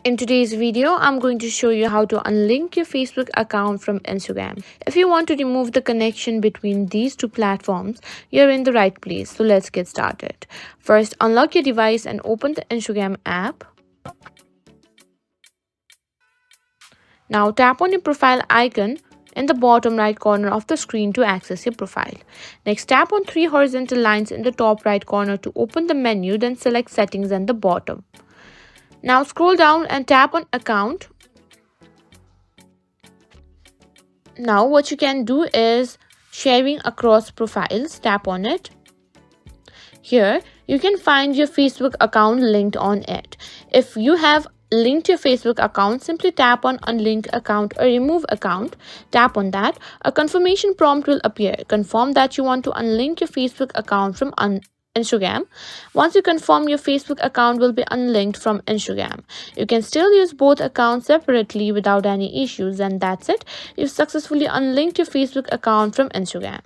In today's video, I'm going to show you how to unlink your Facebook account from Instagram. If you want to remove the connection between these two platforms, you're in the right place. So let's get started. First, unlock your device and open the Instagram app. Now tap on your profile icon in the bottom right corner of the screen to access your profile. Next, tap on three horizontal lines in the top right corner to open the menu, then select Settings at the bottom. Now scroll down and tap on Account. Now what you can do is sharing across profiles. Tap on it. Here you can find your Facebook account linked on it. If you have linked your Facebook account, simply tap on Unlink Account or Remove Account. Tap on that. A confirmation prompt will appear. Confirm that you want to unlink your Facebook account from Instagram. Once you confirm, your Facebook account will be unlinked from Instagram. You can still use both accounts separately without any issues, and that's it. You've successfully unlinked your Facebook account from Instagram.